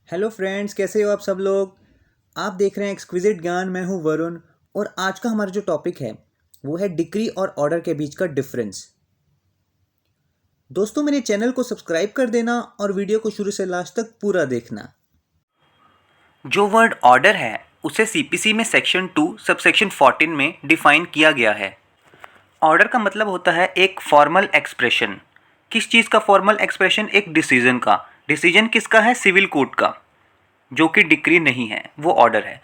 Hello friends, कैसे हो आप सब लोग। आप देख रहे हैं एक्सक्विजिट ज्ञान। मैं हूं वरुण और आज का हमारा जो टॉपिक है वो है डिक्री और ऑर्डर के बीच का डिफरेंस। दोस्तों, मेरे चैनल को सब्सक्राइब कर देना और वीडियो को शुरू से लास्ट तक पूरा देखना। जो वर्ड ऑर्डर है उसे सीपीसी में सेक्शन 2 सबसेक्शन 14 में डिफाइन किया गया है। ऑर्डर का मतलब होता है एक फॉर्मल एक्सप्रेशन। किस चीज़ का फॉर्मल एक्सप्रेशन? एक डिसीजन का। डिसीजन किसका है? सिविल कोड का, जो कि डिक्री नहीं है, वो ऑर्डर है।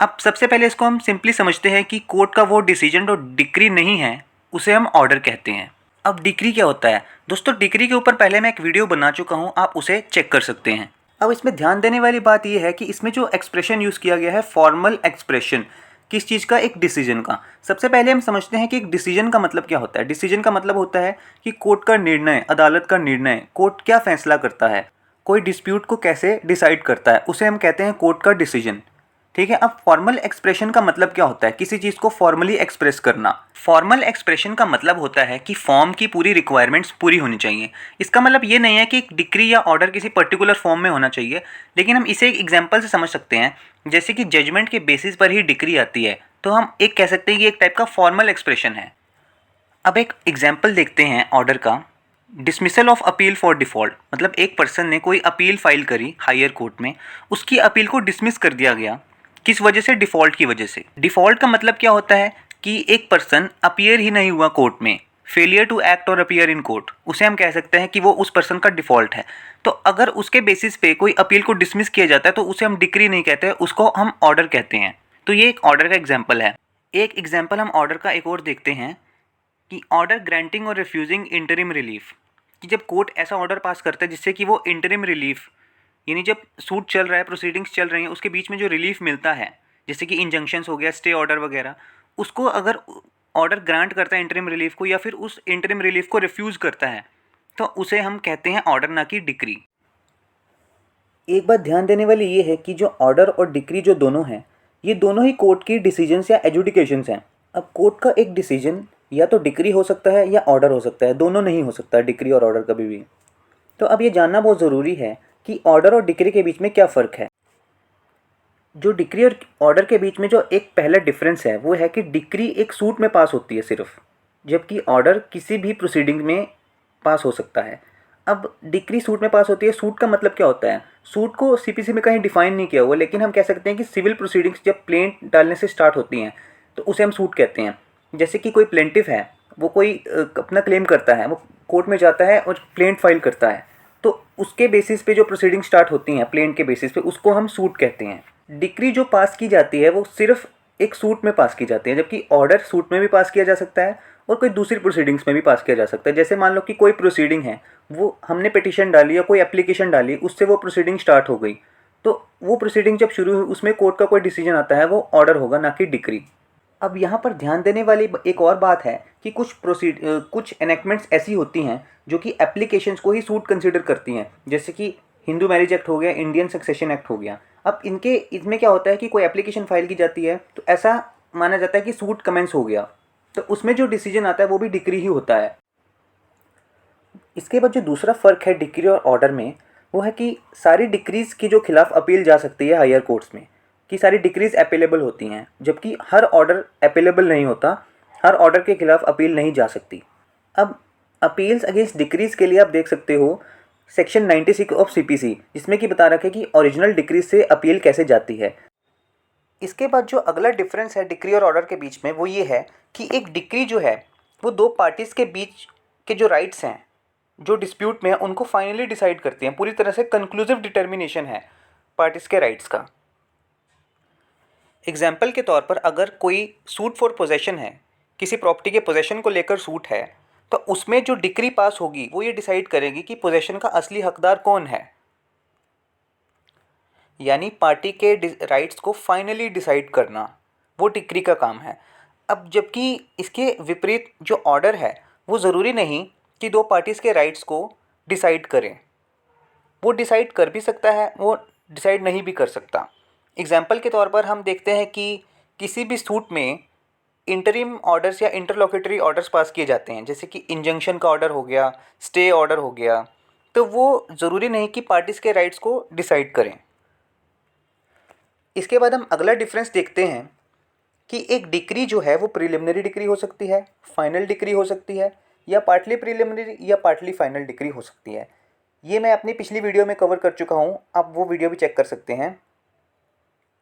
अब सबसे पहले इसको हम सिंपली समझते हैं कि कोर्ट का वो डिसीजन जो डिक्री नहीं है उसे हम ऑर्डर कहते हैं। अब डिक्री क्या होता है दोस्तों? डिक्री के ऊपर पहले मैं एक वीडियो बना चुका हूँ, आप उसे चेक कर सकते हैं। अब इसमें ध्यान देने वाली बात यह है कि इसमें जो एक्सप्रेशन यूज़ किया गया है फॉर्मल एक्सप्रेशन, किस चीज़ का? एक डिसीजन का। सबसे पहले हम समझते हैं कि एक डिसीजन का मतलब क्या होता है। डिसीजन का मतलब होता है कि कोर्ट का निर्णय, अदालत का निर्णय, कोर्ट क्या फैसला करता है, कोई डिस्प्यूट को कैसे डिसाइड करता है, उसे हम कहते हैं कोर्ट का डिसीजन। ठीक है। अब फॉर्मल एक्सप्रेशन का मतलब क्या होता है? किसी चीज़ को फॉर्मली एक्सप्रेस करना। फॉर्मल एक्सप्रेशन का मतलब होता है कि फॉर्म की पूरी रिक्वायरमेंट्स पूरी होनी चाहिए। इसका मतलब ये नहीं है कि एक डिक्री या ऑर्डर किसी पर्टिकुलर फॉर्म में होना चाहिए, लेकिन हम इसे एक एग्जाम्पल से समझ सकते हैं। जैसे कि जजमेंट के बेसिस पर ही डिक्री आती है, तो हम एक कह सकते हैं कि एक टाइप का फॉर्मल एक्सप्रेशन है। अब एक एग्जाम्पल देखते हैं ऑर्डर का। Dismissal of appeal for default, मतलब एक पर्सन ने कोई अपील फाइल करी हायर कोर्ट में, उसकी अपील को डिसमिस कर दिया गया। किस वजह से? डिफ़ॉल्ट की वजह से। डिफ़ॉल्ट का मतलब क्या होता है कि एक पर्सन अपीयर ही नहीं हुआ कोर्ट में, फेलियर टू एक्ट और अपीयर इन कोर्ट, उसे हम कह सकते हैं कि वो उस पर्सन का डिफ़ॉल्ट है। तो अगर उसके बेसिस पे कोई अपील को डिसमिस किया जाता है तो उसे हम डिक्री नहीं कहते हैं, उसको हम ऑर्डर कहते हैं। तो ये एक ऑर्डर का एग्जाम्पल है। एक एग्जाम्पल हम ऑर्डर का एक और देखते हैं कि ऑर्डर ग्रांटिंग और रिफ्यूजिंग इंटरिम रिलीफ, कि जब कोर्ट ऐसा ऑर्डर पास करता है जिससे कि वो इंटरिम रिलीफ, यानी जब सूट चल रहा है, प्रोसीडिंग्स चल रही हैं, उसके बीच में जो रिलीफ मिलता है, जैसे कि इंजंक्शंस हो गया, स्टे ऑर्डर वगैरह, उसको अगर ऑर्डर ग्रांट करता है इंटरिम रिलीफ को, या फिर उस इंटरिम रिलीफ को रिफ्यूज़ करता है, तो उसे हम कहते हैं ऑर्डर, ना कि डिक्री। एक बात ध्यान देने वाली ये है कि जो ऑर्डर और डिक्री जो दोनों हैं, ये दोनों ही कोर्ट की डिसीजंस या एजुडिकेशंस हैं। अब कोर्ट का एक डिसीजन या तो डिक्री हो सकता है या ऑर्डर हो सकता है, दोनों नहीं हो सकता डिक्री और ऑर्डर कभी भी। तो अब ये जानना बहुत ज़रूरी है कि ऑर्डर और डिक्री के बीच में क्या फ़र्क है। जो डिक्री और ऑर्डर के बीच में जो एक पहला डिफरेंस है वो है कि डिक्री एक सूट में पास होती है सिर्फ, जबकि ऑर्डर किसी भी प्रोसीडिंग में पास हो सकता है। अब डिक्री सूट में पास होती है। सूट का मतलब क्या होता है? सूट को सीपीसी में कहीं डिफाइन नहीं किया हुआ, लेकिन हम कह सकते हैं कि सिविल प्रोसीडिंग्स जब प्लेंट डालने से स्टार्ट होती हैं तो उसे हम सूट कहते हैं। जैसे कि कोई प्लेंटिफ है, वो कोई अपना क्लेम करता है, वो कोर्ट में जाता है और प्लेंट फाइल करता है, तो उसके बेसिस पे जो प्रोसीडिंग स्टार्ट होती हैं प्लेंट के बेसिस पे, उसको हम सूट कहते हैं। डिक्री जो पास की जाती है वो सिर्फ एक सूट में पास की जाती है, जबकि ऑर्डर सूट में भी पास किया जा सकता है और कोई दूसरी प्रोसीडिंग्स में भी पास किया जा सकता है। जैसे मान लो कि कोई प्रोसीडिंग है, वो हमने पिटिशन डाली या कोई एप्लीकेशन डाली, उससे वो प्रोसीडिंग स्टार्ट हो गई, तो वो प्रोसीडिंग जब शुरू हुई उसमें कोर्ट का कोई डिसीजन आता है, वो ऑर्डर होगा, ना कि डिक्री। अब यहाँ पर ध्यान देने वाली एक और बात है कि कुछ एनेक्टमेंट्स ऐसी होती हैं जो कि एप्लीकेशंस को ही सूट कंसिडर करती हैं। जैसे कि हिंदू मैरिज एक्ट हो गया, इंडियन सक्सेशन एक्ट हो गया। अब इसमें क्या होता है कि कोई एप्लीकेशन फाइल की जाती है तो ऐसा माना जाता है कि सूट कमेंस हो गया, तो उसमें जो डिसीजन आता है वो भी डिक्री ही होता है। इसके बाद जो दूसरा फ़र्क है डिक्री और ऑर्डर में, वो है कि सारी डिक्रीज़ की जो खिलाफ अपील जा सकती है हायर कोर्ट्स में, कि सारी डिक्रीज़ अपेलेबल होती हैं, जबकि हर ऑर्डर अपेलेबल नहीं होता, हर ऑर्डर के खिलाफ अपील नहीं जा सकती। अब अपील्स अगेंस्ट डिक्रीज़ के लिए आप देख सकते हो सेक्शन 96 ऑफ सीपीसी, जिसमें कि बता रखा है कि ओरिजिनल डिक्रीज से अपील कैसे जाती है। इसके बाद जो अगला डिफरेंस है डिक्री और ऑर्डर के बीच में, वो ये है कि एक डिक्री जो है वो दो पार्टीज़ के बीच के जो राइट्स हैं, जो डिस्प्यूट में है, उनको फाइनली डिसाइड करती हैं। पूरी तरह से कंक्लूसिव डिटर्मिनेशन है पार्टीज़ के राइट्स का। एग्जाम्पल के तौर पर अगर कोई सूट फॉर पोजेशन है, किसी प्रॉपर्टी के पोजेशन को लेकर सूट है, तो उसमें जो डिक्री पास होगी वो ये डिसाइड करेगी कि पोजेशन का असली हकदार कौन है, यानी पार्टी के राइट्स को फाइनली डिसाइड करना, वो डिक्री का काम है। अब जबकि इसके विपरीत जो ऑर्डर है, वो ज़रूरी नहीं कि दो पार्टीज़ के राइट्स को डिसाइड करें, वो डिसाइड कर भी सकता है, वो डिसाइड नहीं भी कर सकता। एग्जाम्पल के तौर पर हम देखते हैं कि किसी भी सूट में इंटरिम ऑर्डर्स या इंटरलोकेटरी ऑर्डर्स पास किए जाते हैं, जैसे कि इंजंक्शन का ऑर्डर हो गया, स्टे ऑर्डर हो गया, तो वो ज़रूरी नहीं कि पार्टीज़ के राइट्स को डिसाइड करें। इसके बाद हम अगला डिफरेंस देखते हैं कि एक डिक्री जो है वो प्रिलिमिनरी डिक्री हो सकती है, फाइनल डिक्री हो सकती है, या पार्टली प्रिलिमिनरी या पार्टली फाइनल डिक्री हो सकती है। ये मैं अपनी पिछली वीडियो में कवर कर चुका हूँ, आप वो वीडियो भी चेक कर सकते हैं।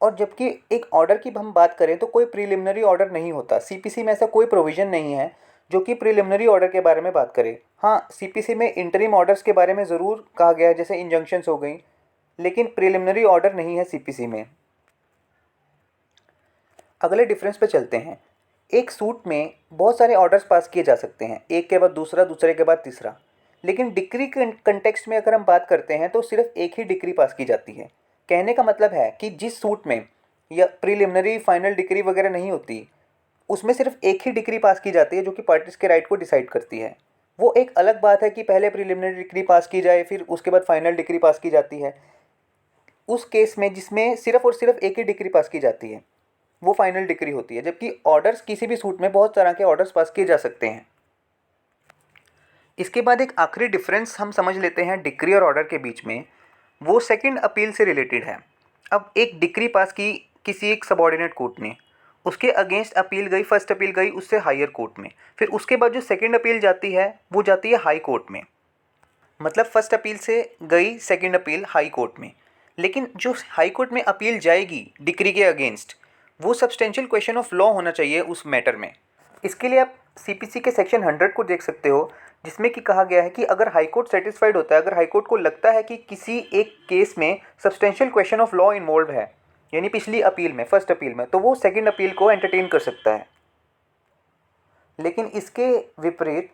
और जबकि एक ऑर्डर की हम बात करें तो कोई प्रिलिमिनरी ऑर्डर नहीं होता। सीपीसी में ऐसा कोई प्रोविज़न नहीं है जो कि प्रिलिमिनरी ऑर्डर के बारे में बात करे। हाँ, सीपीसी में इंटरिम ऑर्डर्स के बारे में ज़रूर कहा गया है, जैसे इंजंक्शंस हो गई, लेकिन प्रिलिमिनरी ऑर्डर नहीं है सीपीसी में। अगले डिफरेंस पे चलते हैं। एक सूट में बहुत सारे ऑर्डर्स पास किए जा सकते हैं, एक के बाद दूसरा, दूसरे के बाद तीसरा। लेकिन डिक्री कंटेक्स्ट में अगर हम बात करते हैं तो सिर्फ एक ही डिक्री पास की जाती है। कहने का मतलब है कि जिस सूट में या प्रिलिमिनरी फाइनल डिक्री वगैरह नहीं होती, उसमें सिर्फ एक ही डिक्री पास की जाती है जो कि पार्टीज के राइट को डिसाइड करती है। वो एक अलग बात है कि पहले प्रिलिमिनरी डिक्री पास की जाए फिर उसके बाद फाइनल डिक्री पास की जाती है। उस केस में जिसमें सिर्फ और सिर्फ एक ही डिक्री पास की जाती है वो फाइनल डिक्री होती है, जबकि ऑर्डर्स किसी भी सूट में बहुत तरह के ऑर्डर्स पास किए जा सकते हैं। इसके बाद एक आखिरी डिफरेंस हम समझ लेते हैं डिक्री और ऑर्डर के बीच में, वो सेकंड अपील से रिलेटेड है। अब एक डिक्री पास की किसी एक सबऑर्डिनेट कोर्ट ने, उसके अगेंस्ट अपील गई, फर्स्ट अपील गई उससे हायर कोर्ट में, फिर उसके बाद जो सेकंड अपील जाती है वो जाती है हाई कोर्ट में। मतलब फर्स्ट अपील से गई सेकंड अपील हाई कोर्ट में, लेकिन जो हाई कोर्ट में अपील जाएगी डिक्री के अगेंस्ट, वो सब्सटेंशियल क्वेश्चन ऑफ लॉ होना चाहिए उस मैटर में। इसके लिए आप सीपीसी के सेक्शन 100 को देख सकते हो, जिसमें कि कहा गया है कि अगर हाई कोर्ट सेटिस्फाइड होता है, अगर हाई कोर्ट को लगता है कि किसी एक केस में substantial question of law involve है, यानी पिछली अपील में, फर्स्ट अपील में, तो वो सेकंड अपील को एंटरटेन कर सकता है। लेकिन इसके विपरीत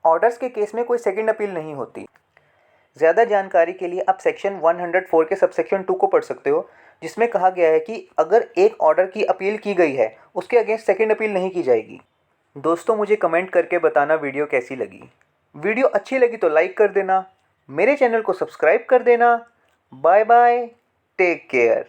ऑर्डर्स के केस में कोई सेकंड अपील नहीं होती। ज़्यादा जानकारी के लिए आप सेक्शन 104 के सबसेक्शन 2 को पढ़ सकते हो, जिसमें कहा गया है कि अगर एक ऑर्डर की अपील की गई है उसके अगेंस्ट सेकंड अपील नहीं की जाएगी। दोस्तों, मुझे कमेंट करके बताना वीडियो कैसी लगी। वीडियो अच्छी लगी तो लाइक कर देना, मेरे चैनल को सब्सक्राइब कर देना। Bye bye, take care.